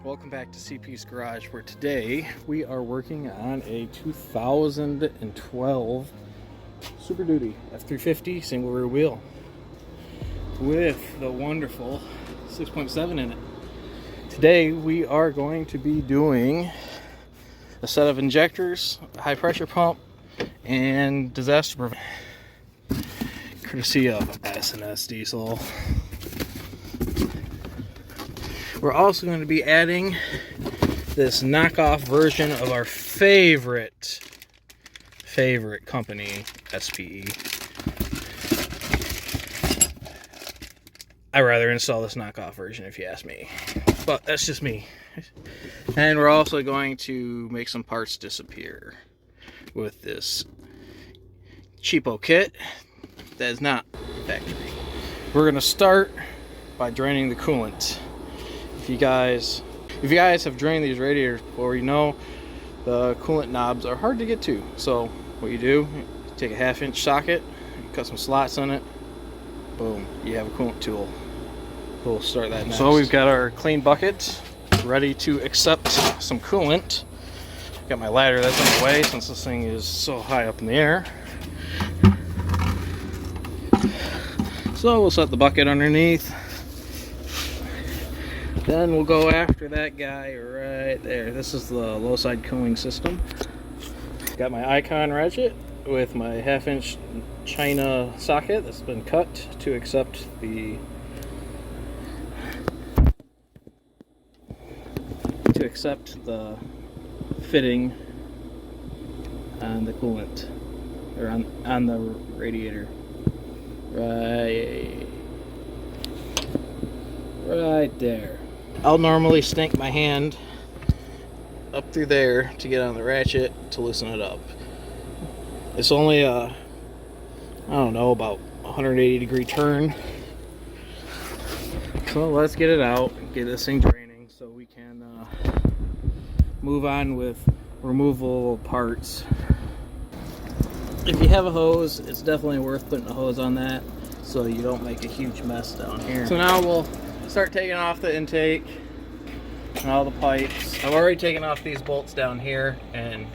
Welcome back to CP's Garage, where today we are working on a 2012 Super Duty F350 single rear wheel with the wonderful 6.7 in it. Today we are going to be doing a set of injectors, a high pressure pump, and disaster prevention, courtesy of S&S Diesel. We're also going to be adding this knockoff version of our favorite company, SPE. I'd rather install this knockoff version if you ask me, but that's just me. And we're also going to make some parts disappear with this cheapo kit that is not factory. We're going to start by draining the coolant. If you guys have drained these radiators before, you know the coolant knobs are hard to get to. So what you do, you take a 1/2 inch socket, you cut some slots in it, boom, you have a coolant tool. We'll start that next. So we've got our clean bucket ready to accept some coolant. Got my ladder that's in the way since this thing is so high up in the air. So we'll set the bucket underneath. Then we'll go after that guy right there. This is the low side cooling system. Got my icon ratchet with my 1/2 inch China socket that's been cut to accept the fitting on the coolant, or on the radiator. Right there. I'll normally stink my hand up through there to get on the ratchet to loosen it up. It's only I don't know, about 180 degree turn. So let's get it out, get this thing draining so we can move on with removable parts. If you have a hose, it's definitely worth putting a hose on that so you don't make a huge mess down here. So now we'll start taking off the intake and all the pipes. I've already taken off these bolts down here and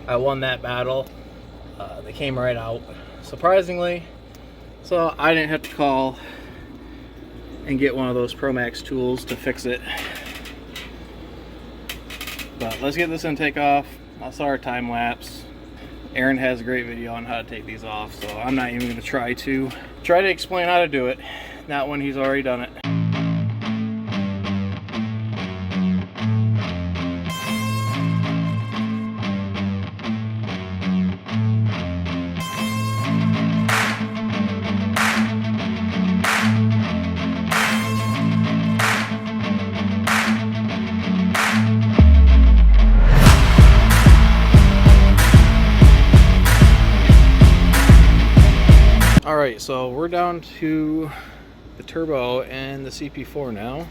I won that battle. They came right out, surprisingly. So I didn't have to call and get one of those ProMax tools to fix it. But let's get this intake off. I saw our time lapse. Aaron has a great video on how to take these off, so I'm not even going to try to explain how to do it, not when he's already done it. Alright, so we're down to the turbo and the CP4 now.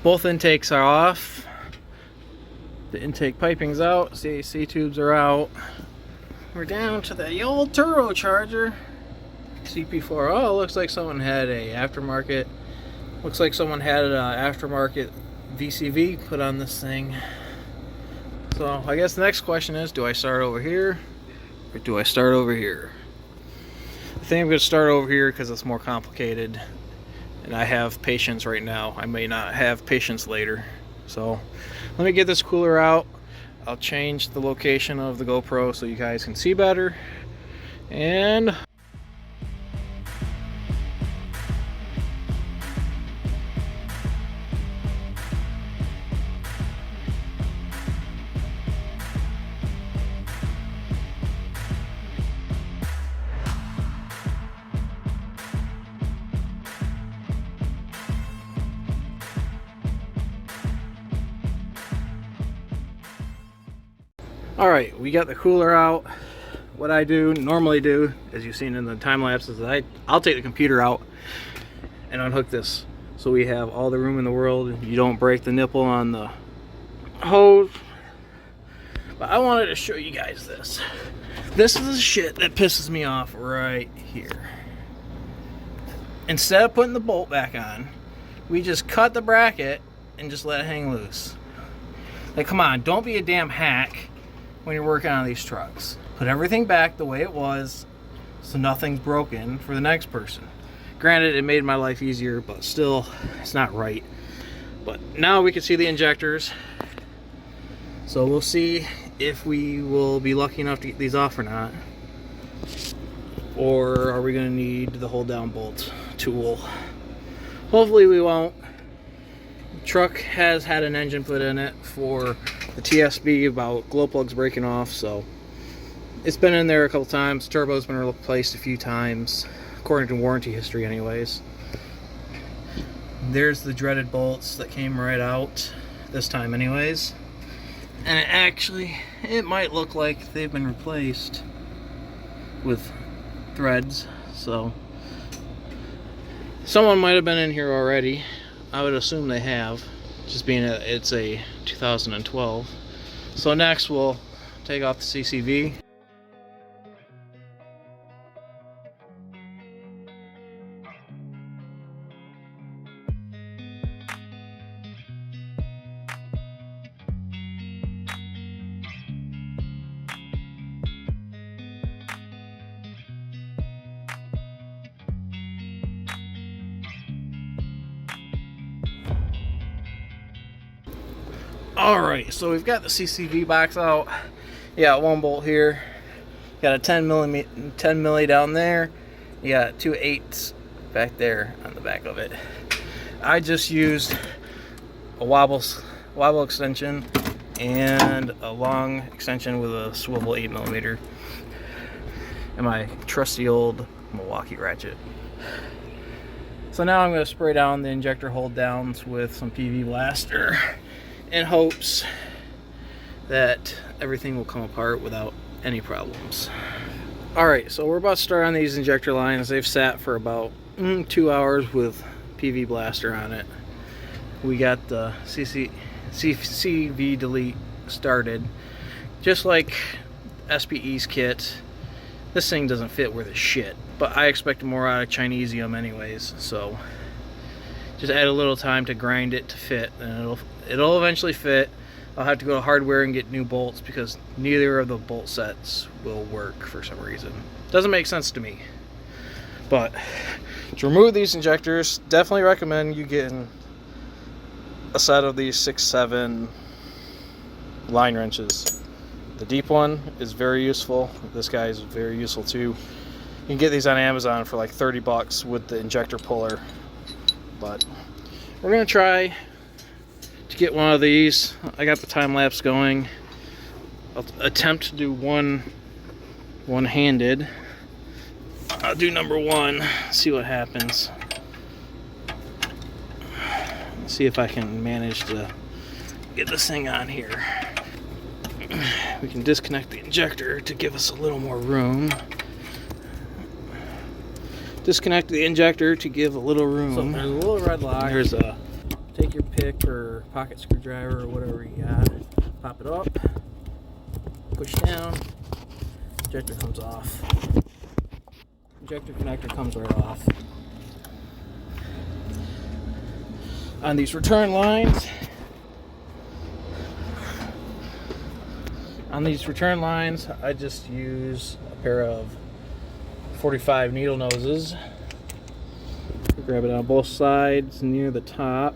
Both intakes are off. The intake piping's out, CAC tubes are out. We're down to the old turbocharger. CP4. Oh, looks like someone had a aftermarket. Looks like someone had an aftermarket VCV put on this thing. So I guess the next question is, do I start over here or do I start over here? I think I'm going to start over here because it's more complicated and I have patience right now. I may not have patience later. So let me get this cooler out. I'll change the location of the GoPro so you guys can see better. And alright, we got the cooler out. What I normally do, as you've seen in the time lapse, is I'll take the computer out and unhook this so we have all the room in the world. You don't break the nipple on the hose. But I wanted to show you guys this. This is the shit that pisses me off right here. Instead of putting the bolt back on, we just cut the bracket and just let it hang loose. Like, come on, don't be a damn hack when you're working on these trucks. Put everything back the way it was so nothing's broken for the next person. Granted, it made my life easier, but still, it's not right. But now we can see the injectors. So we'll see if we will be lucky enough to get these off or not. Or are we going to need the hold down bolt tool? Hopefully we won't. The truck has had an engine put in it for the TSB about glow plugs breaking off, so it's been in there a couple times. Turbo's been replaced a few times, according to warranty history anyways. There's the dreaded bolts that came right out this time anyways. And it might look like they've been replaced with threads, so someone might have been in here already. I would assume they have, just being it's a 2012. So next we'll take off the CCV. Alright, so we've got the CCV box out. You got one bolt here. You got a 10 milli down there. You got 2 8s back there on the back of it. I just used a wobble extension and a long extension with a swivel 8mm and my trusty old Milwaukee ratchet. So now I'm going to spray down the injector hold downs with some PV Blaster in hopes that everything will come apart without any problems. Alright, so we're about to start on these injector lines. They've sat for about 2 hours with PV Blaster on it. We got the CV delete started. Just like SPE's kit, this thing doesn't fit worth a shit, but I expect more out of Chinesium anyways, so just add a little time to grind it to fit, and it'll eventually fit. I'll have to go to hardware and get new bolts because neither of the bolt sets will work for some reason. Doesn't make sense to me. But to remove these injectors, definitely recommend you getting a set of these 6-7 line wrenches. The deep one is very useful. This guy is very useful too. You can get these on Amazon for like 30 bucks with the injector puller. But we're gonna try to get one of these. I got the time lapse going. I'll attempt to do one-handed. I'll do number 1, see what happens. See if I can manage to get this thing on here. We can disconnect the injector to give us a little more room. Disconnect the injector to give a little room. So there's a little red lock. There's a take your pick or pocket screwdriver or whatever you got. Pop it up. Push down. Injector comes off. Injector connector comes right off. On these return lines, I just use a pair of 45 needle noses. Grab it on both sides near the top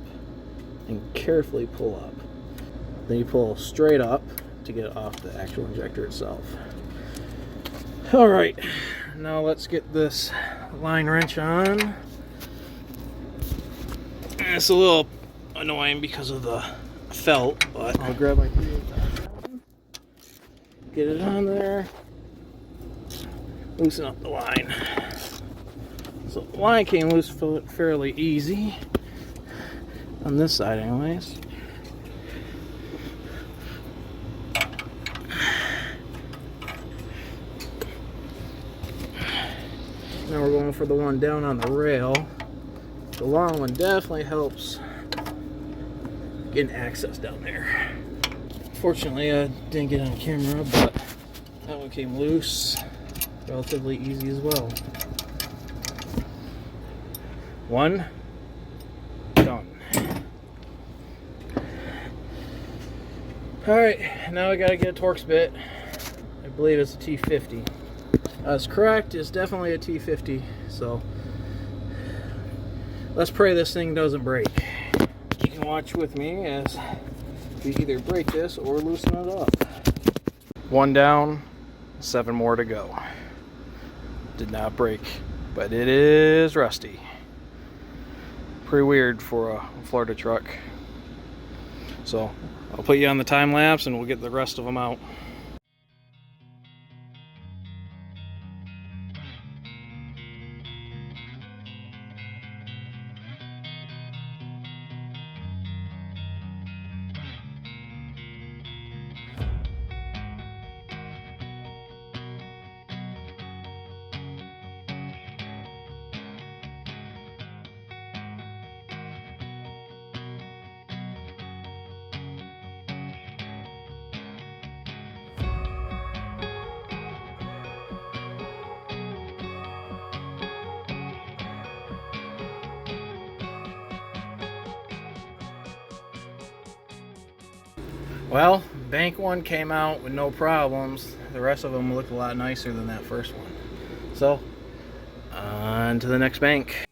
and carefully pull up. Then you pull straight up to get it off the actual injector itself. Alright, now let's get this line wrench on. It's a little annoying because of the felt, but I'll grab my key, get it on there, loosen up the line. So the line came loose fairly easy on this side anyways. Now we're going for the one down on the rail. The long one definitely helps getting access down there. Fortunately, I didn't get on camera, but that one came loose relatively easy as well. One, done. Alright, now I gotta get a Torx bit. I believe it's a T50. That's correct, it's definitely a T50, so let's pray this thing doesn't break. You can watch with me as we either break this or loosen it up. One down, 7 more to go. Did not break, but it is rusty. Pretty weird for a Florida truck. So I'll put you on the time lapse and we'll get the rest of them out. Well, bank one came out with no problems. The rest of them look a lot nicer than that first one. So, on to the next bank.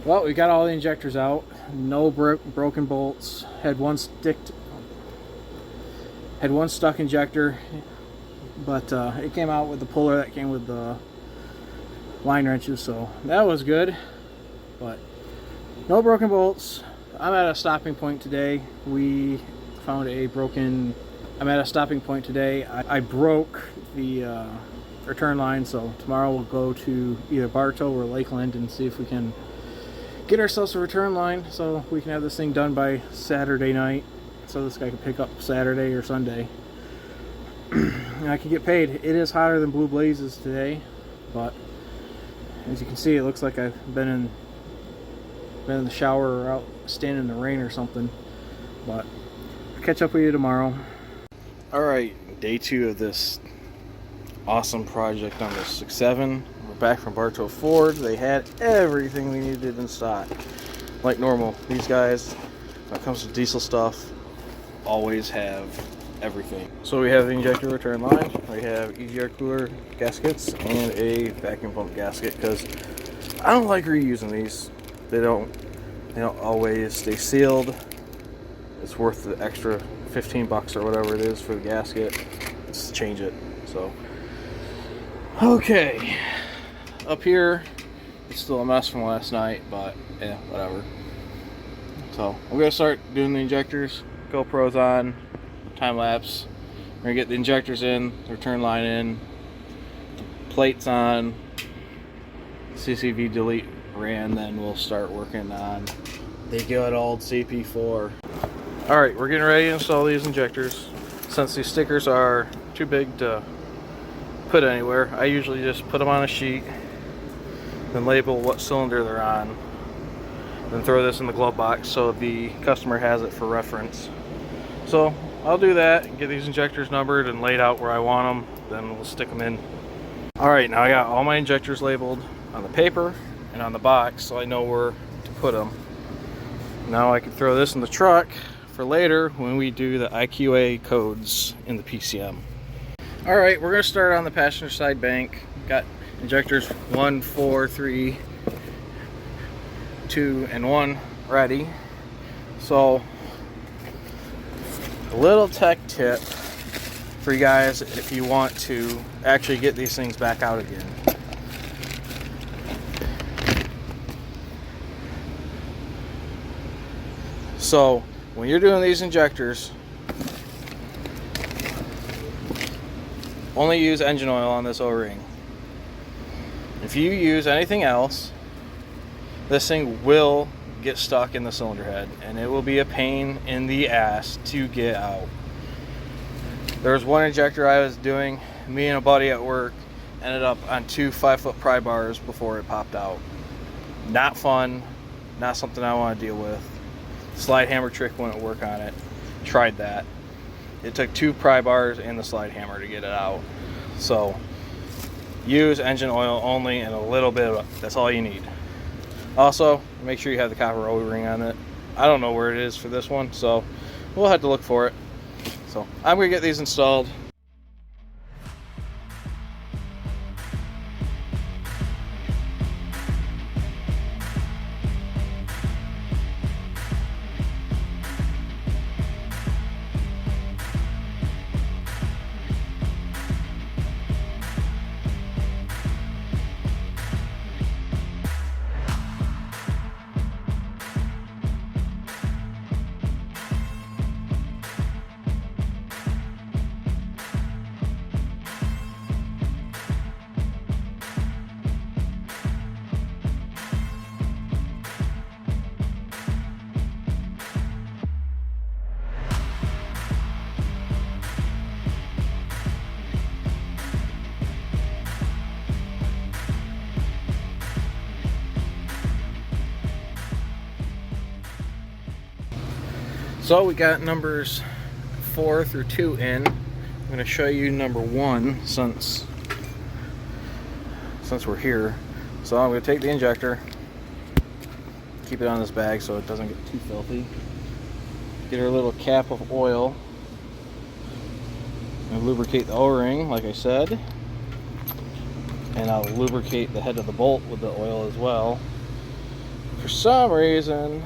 Well, we got all the injectors out. No broken bolts. Had one stuck injector, but it came out with the puller that came with the line wrenches, so that was good. But no broken bolts. I'm at a stopping point today. We found a broken. I'm at a stopping point today. I broke the return line, so tomorrow we'll go to either Bartow or Lakeland and see if we can get ourselves a return line so we can have this thing done by Saturday night, so this guy can pick up Saturday or Sunday and I can get paid. It is hotter than blue blazes today, but as you can see, it looks like I've been in the shower or out standing in the rain or something. But I'll catch up with you tomorrow. Alright, day 2 of this awesome project on the 6.7. We're back from Bartow Ford. They had everything we needed in stock. Like normal, these guys, when it comes to diesel stuff, always have everything. So we have the injector return line, we have easy air cooler gaskets, and a vacuum pump gasket, because I don't like reusing these. They don't always stay sealed. It's worth the extra 15 bucks or whatever it is for the gasket. Let's change it. So okay, up here it's still a mess from last night, but yeah, whatever. So we're gonna start doing the injectors. GoPro's on, time lapse. We're gonna get the injectors in, the return line in, the plates on, CCV delete ran, then we'll start working on the good old CP4. Alright, we're getting ready to install these injectors. Since these stickers are too big to put anywhere. I usually just put them on a sheet, then label what cylinder they're on, then throw this in the glove box so the customer has it for reference. So I'll do that and get these injectors numbered and laid out where I want them, then we'll stick them in. Alright, now I got all my injectors labeled on the paper and on the box so I know where to put them. Now I can throw this in the truck for later when we do the IQA codes in the PCM. Alright, we're going to start on the passenger side bank. Got injectors 1, 4, 3, 2, and 1 ready. So, a little tech tip for you guys if you want to actually get these things back out again. So, when you're doing these injectors, only use engine oil on this O-ring. If you use anything else, this thing will get stuck in the cylinder head and it will be a pain in the ass to get out. There was one injector I was doing, me and a buddy at work ended up on 2 5-foot pry bars before it popped out. Not fun, not something I want to deal with. Slide hammer trick wouldn't work on it. Tried that. It took 2 pry bars and the slide hammer to get it out. So use engine oil only and a little bit of, that's all you need. Also, make sure you have the copper O-ring on it. I don't know where it is for this one, so we'll have to look for it. So I'm gonna get these installed. So we got numbers 4 through 2 in. I'm going to show you number 1 since we're here. So I'm going to take the injector, keep it on this bag so it doesn't get too filthy. Get our little cap of oil and lubricate the O-ring like I said. And I'll lubricate the head of the bolt with the oil as well. For some reason,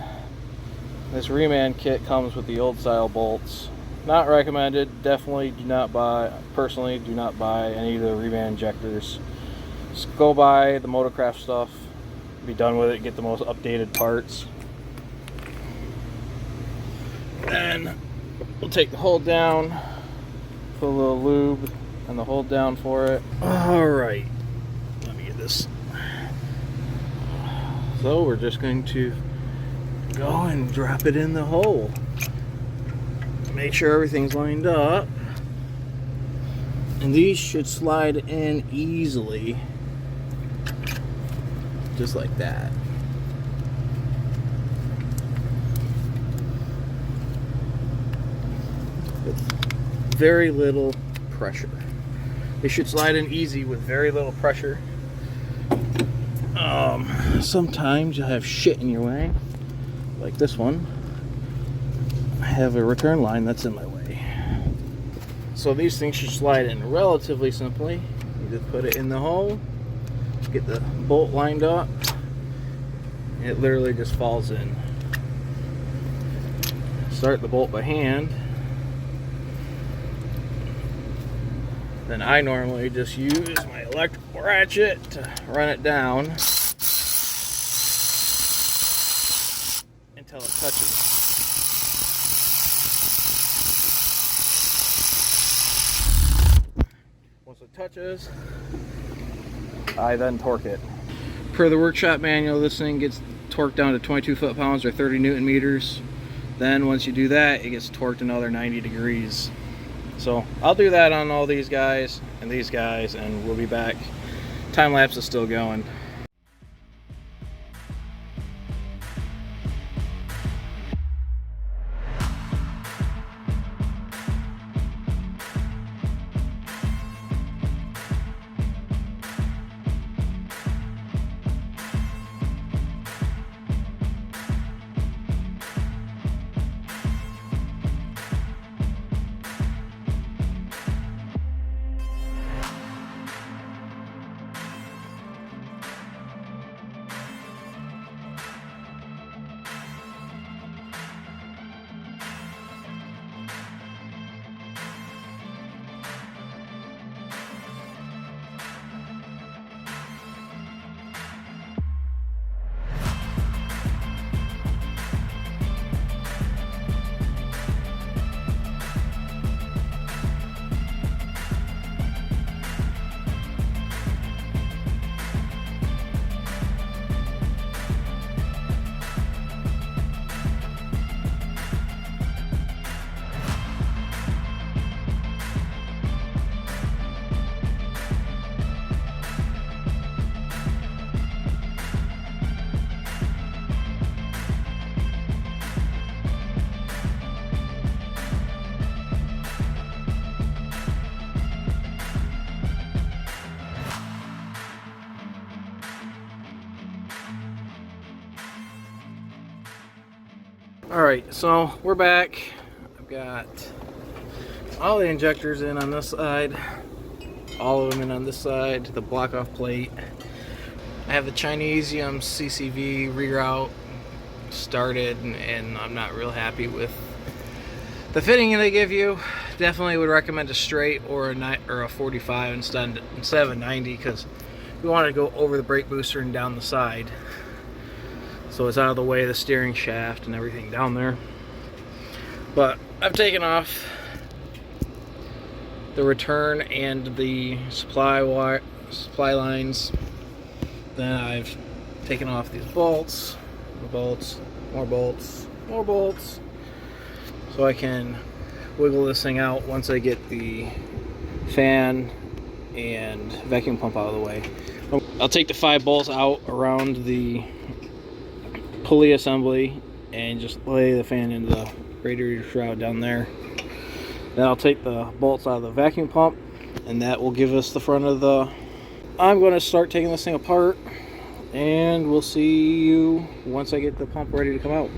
this reman kit comes with the old style bolts. Not recommended. Definitely do not buy, personally do not buy any of the reman injectors. Just go buy the Motorcraft stuff, be done with it, get the most updated parts. Then we'll take the hold down, put a little lube on the hold down for it. Alright, let me get this. So we're just going to go and drop it in the hole. Make sure everything's lined up. And these should slide in easily. Just like that. With very little pressure. They should slide in easy with very little pressure. Sometimes you'll have shit in your way. Like this one, I have a return line that's in my way. So these things should slide in relatively simply. You just put it in the hole, get the bolt lined up, and it literally just falls in. Start the bolt by hand. Then I normally just use my electrical ratchet to run it down until it touches. Once it touches, I then torque it. Per the workshop manual, this thing gets torqued down to 22 foot-pounds or 30 Newton meters. Then once you do that, it gets torqued another 90 degrees. So I'll do that on all these guys, and and these guys, and we'll be back. Time lapse is still going. Alright, so we're back. I've got all the injectors in on this side, all of them in on this side, the block off plate. I have the Chinesium CCV reroute started, and I'm not real happy with the fitting they give you. Definitely would recommend a straight or a 45 instead of a 90, because we want to go over the brake booster and down the side, so it's out of the way of the steering shaft and everything down there. But I've taken off the return and the supply lines. Then I've taken off these bolts, more bolts, so I can wiggle this thing out once I get the fan and vacuum pump out of the way. I'll take the 5 bolts out around the pulley assembly and just lay the fan into the radiator shroud down there. Then I'll take the bolts out of the vacuum pump, and that will give us the front of the... I'm going to start taking this thing apart, and we'll see you once I get the pump ready to come out.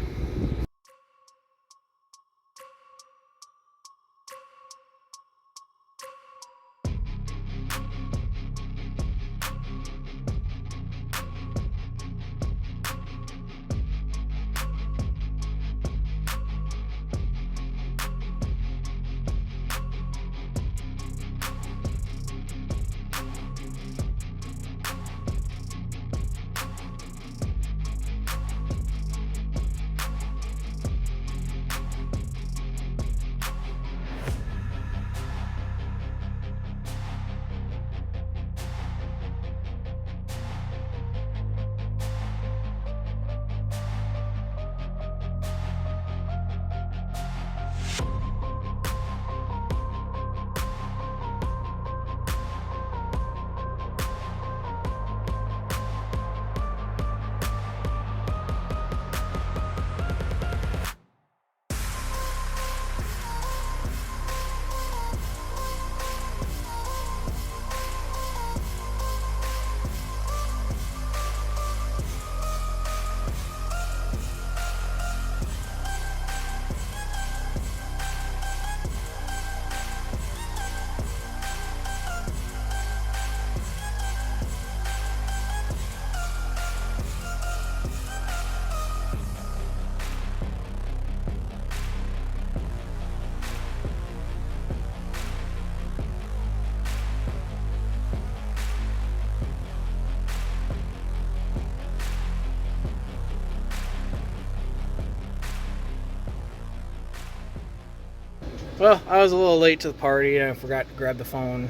Well, I was a little late to the party and I forgot to grab the phone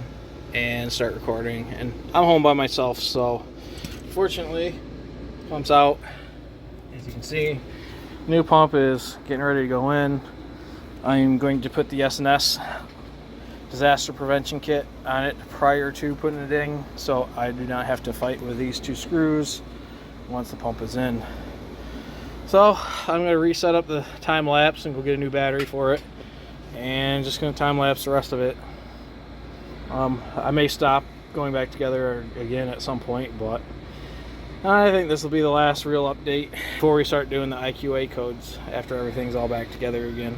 and start recording, and I'm home by myself, so fortunately pump's out. As you can see, new pump is getting ready to go in. I'm going to put the S&S disaster prevention kit on it prior to putting it in, so I do not have to fight with these 2 screws once the pump is in. So I'm going to reset up the time lapse and go get a new battery for it, and just going to time lapse the rest of it. I may stop going back together again at some point, but I think this will be the last real update before we start doing the IQA codes after everything's all back together again.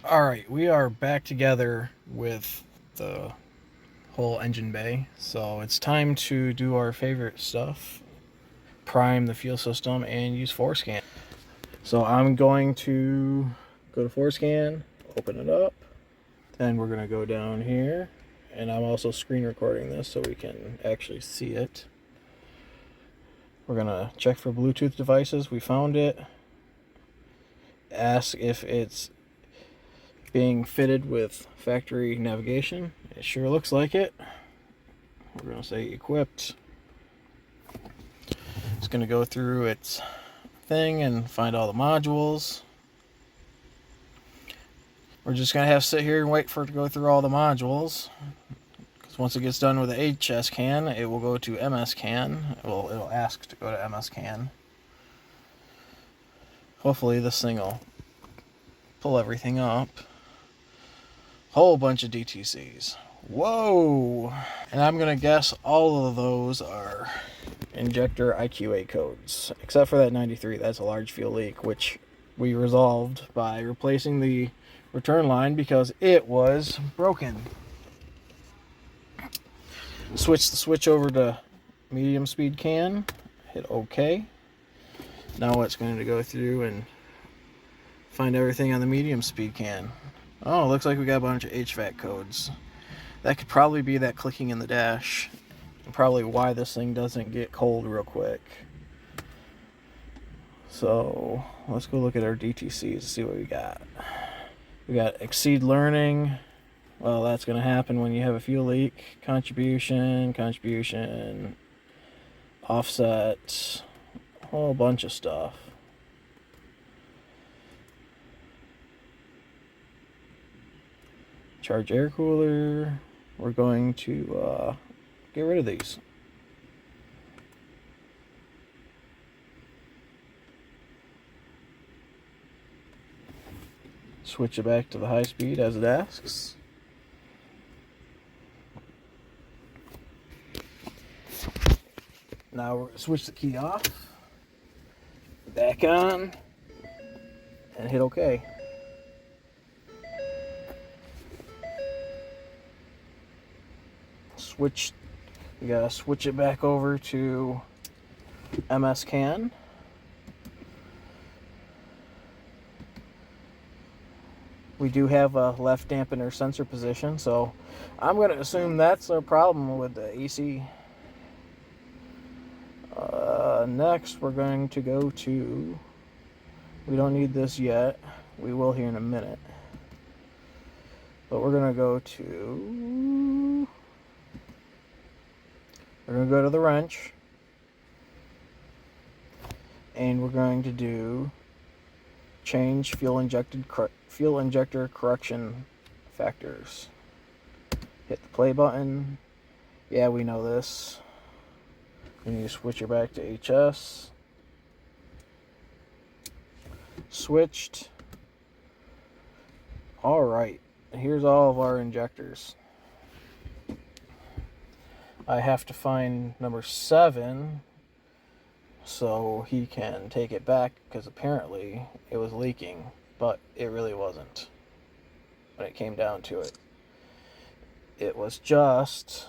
Alright, we are back together with the whole engine bay, so it's time to do our favorite stuff, prime the fuel system and use Forscan. So I'm going to go to Forscan, open it up, then we're going to go down here, and I'm also screen recording this so we can actually see it. We're going to check for Bluetooth devices. We found it. Ask if it's being fitted with factory navigation. It sure looks like it. We're going to say equipped. It's going to go through its thing and find all the modules. We're just going to have to sit here and wait for it to go through all the modules. Because once it gets done with the HS can, it will go to MS can. It'll ask to go to MS can. Hopefully this thing will pull everything up. Whole bunch of DTCs. Whoa! And I'm gonna guess all of those are injector IQA codes, except for that 93. That's a large fuel leak, which we resolved by replacing the return line because it was broken. Switch the switch over to medium speed can. Hit OK. Now it's going to go through and find everything on the medium speed can. Oh, looks like we got a bunch of HVAC codes. That could probably be that clicking in the dash. And probably why this thing doesn't get cold real quick. So, let's go look at our DTCs and see what we got. We got exceed learning. Well, that's going to happen when you have a fuel leak. Contribution, offset, a whole bunch of stuff. Charge air cooler. We're going to get rid of these. Switch it back to the high speed as it asks. Now we're going to switch the key off, back on, and hit OK. We gotta switch it back over to MS can. We do have a left dampener sensor position, so I'm going to assume that's our problem with the AC. Next, we're going to go to, we don't need this yet, we will here in a minute, but we're going to go to, the wrench, and we're going to do change fuel injector correction factors. Hit the play button. Yeah, we know this. We need to switch her back to HS. Switched. Alright, here's all of our injectors. I have to find number 7 so he can take it back, because apparently it was leaking, but it really wasn't when it came down to it. It was just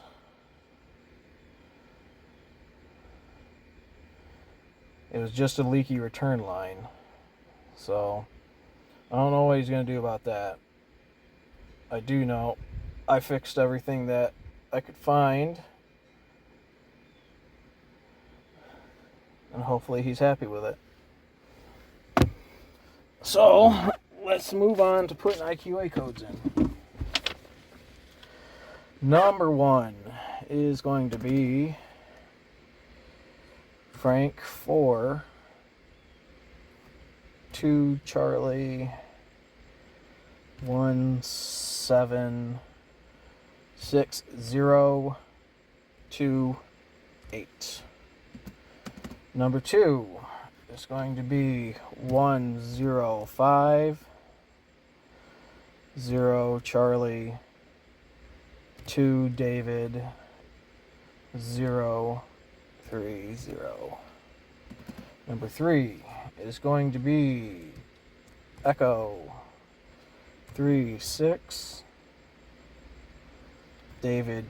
a leaky return line. So I don't know what he's going to do about that. I do know I fixed everything that I could find, and hopefully he's happy with it. So let's move on to putting IQA codes in. Number 1 is going to be Frank 4 2 Charlie 1 7 6 0 2 8. Number 2 is going to be 1 0 5 0 Charlie 2 David 0 3 0. Number 3 is going to be Echo 236, David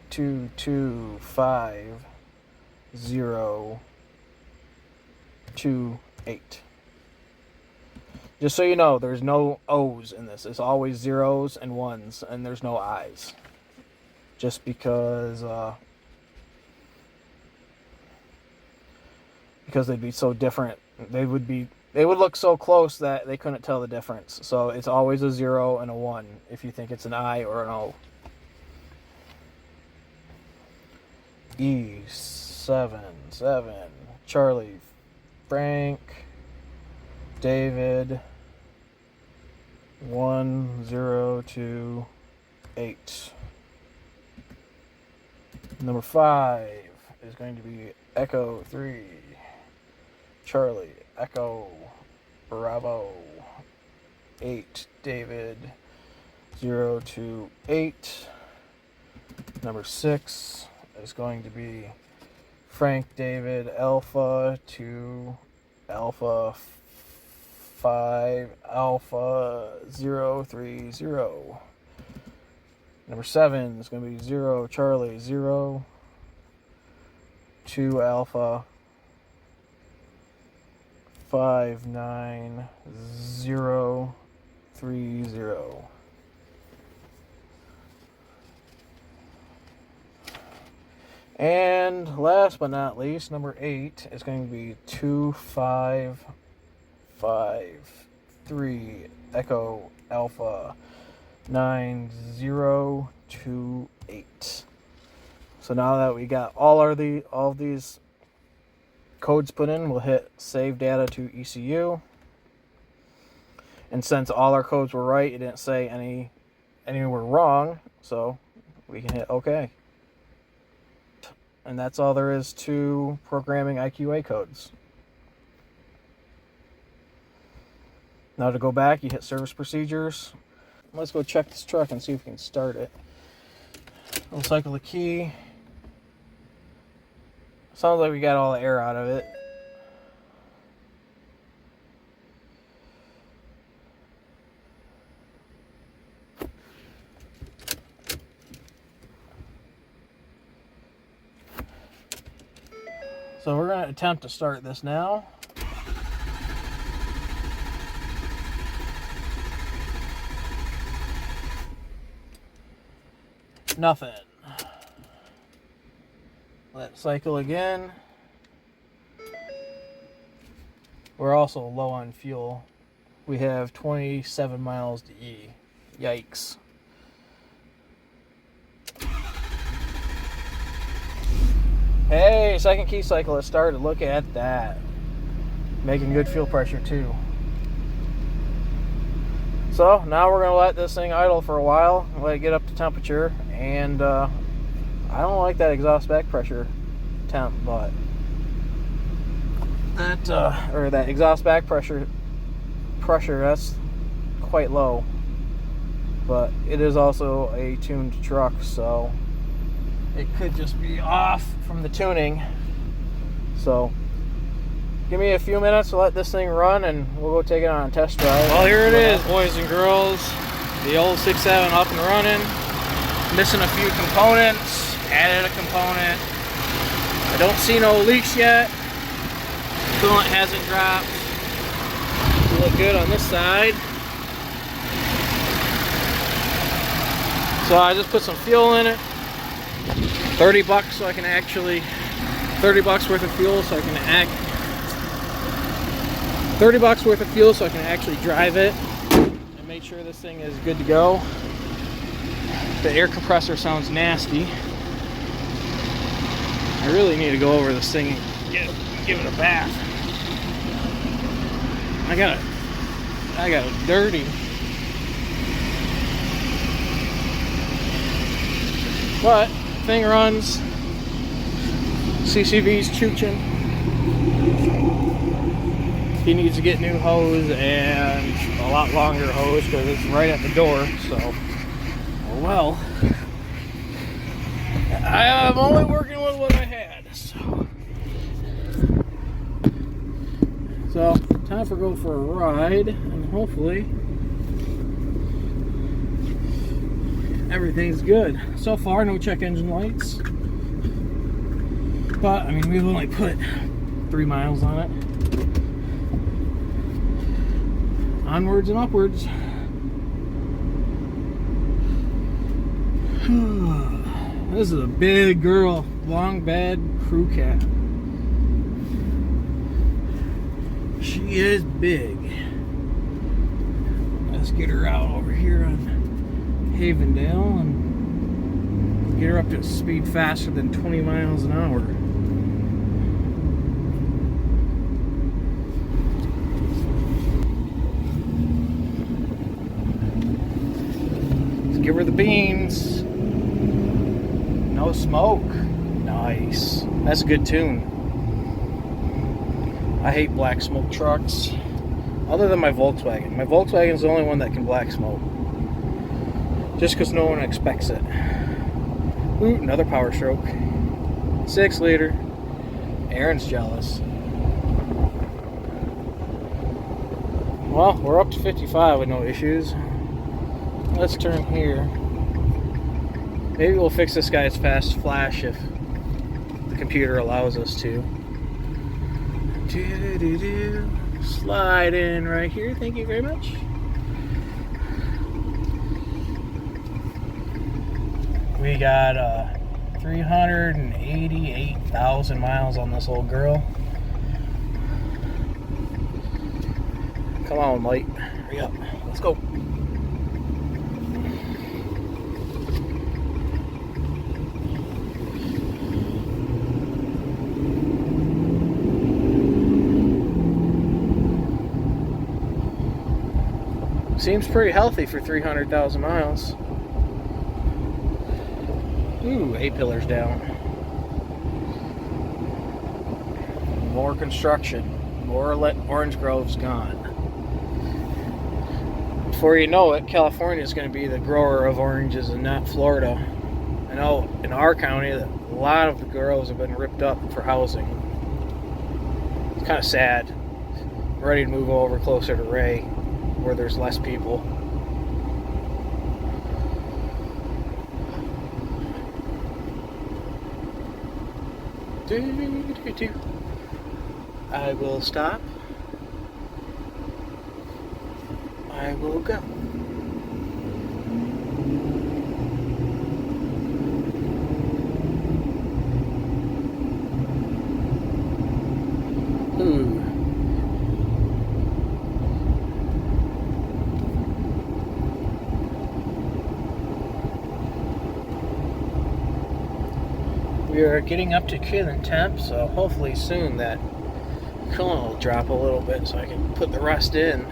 225,028. Just so you know, there's no O's in this. It's always zeros and ones, and there's no I's. Just because they'd be so different. They would look so close that they couldn't tell the difference. So it's always a 0 and a 1 if you think it's an I or an O. E77, Charlie, Frank, David, 1028. Number 5 is going to be Echo 3, Charlie, Echo, Bravo, 8, David, 028. Number 6 is going to be Frank, David, Alpha 2, Alpha 5, Alpha 030. Number 7 is going to be 0, Charlie, 0, 2, Alpha 59030. And last but not least, number 8 is going to be 2553 Echo Alpha 9028. So now that we got all of these codes put in, we'll hit save data to ECU. And since all our codes were right, it didn't say any were wrong, so we can hit OK. And that's all there is to programming IQA codes. Now to go back, you hit service procedures. Let's go check this truck and see if we can start it. We'll cycle the key. Sounds like we got all the air out of it. So we're going to attempt to start this now. Nothing. Let's cycle again. We're also low on fuel. We have 27 miles to E. Yikes. Hey, second key cycle has started. Look at that. Making good fuel pressure too. So now we're going to let this thing idle for a while, let it get up to temperature, and I don't like that exhaust back pressure temp, but that exhaust back pressure, that's quite low. But it is also a tuned truck, so it could just be off from the tuning. So give me a few minutes to let this thing run and we'll go take it on a test drive. Well, here it is, boys and girls. The old 6.7 up and running. Missing a few components. Added a component. I don't see no leaks yet. Coolant hasn't dropped. We look good on this side. So I just put some fuel in it. 30 bucks so I can actually, 30 bucks worth of fuel so I can 30 bucks worth of fuel so I can actually drive it and make sure this thing is good to go. The air compressor sounds nasty. I really need to go over this thing and give it a bath. I got it dirty. But thing runs. CCV's chooching. He needs to get new hose and a lot longer hose because it's right at the door. So, oh well. I'm only working with what I had. So time for go for a ride, and hopefully everything's good. So far, no check engine lights. But, I mean, we've only put 3 miles on it. Onwards and upwards. This is a big girl, long bed crew cab. She is big. Let's get her out over here on Havendale and get her up to a speed faster than 20 miles an hour. Let's give her the beans. No smoke. Nice. That's a good tune. I hate black smoke trucks. Other than my Volkswagen. My Volkswagen's the only one that can black smoke. Just because no one expects it. Ooh, another Power Stroke. 6 liter. Aaron's jealous. Well, we're up to 55 with no issues. Let's turn here. Maybe we'll fix this guy's fast flash if the computer allows us to. Slide in right here. Thank you very much. We got 388,000 miles on this old girl. Come on, light. Hurry up. Let's go. Seems pretty healthy for 300,000 miles. Ooh, A-pillar's down. More construction. More orange grove's gone. Before you know it, California is going to be the grower of oranges and not Florida. I know in our county that a lot of the groves have been ripped up for housing. It's kind of sad. I'm ready to move over closer to Ray, where there's less people. I will stop. I will go. Ooh. We are getting up to coolant temp, so hopefully soon that coolant will drop a little bit so I can put the rest in.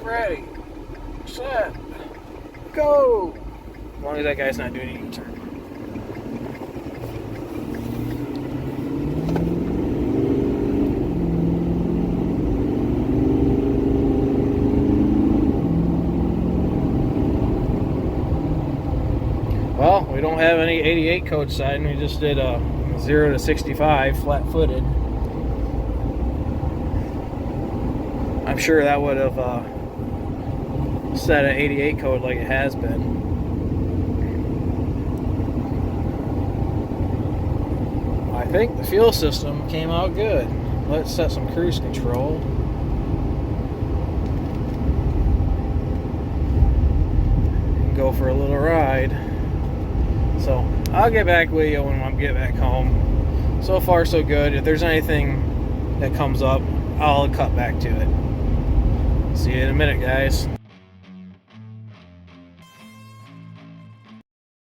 Ready, set, go! As long as that guy's not doing a U-turn. Well, we don't have any 88 code siding. We just did a 0 to 65 flat-footed. I'm sure that would have set an 88 code like it has been. I think the fuel system came out good. Let's set some cruise control. And go for a little ride. So I'll get back with you when I get back home. So far so good. If there's anything that comes up, I'll cut back to it. See you in a minute, guys.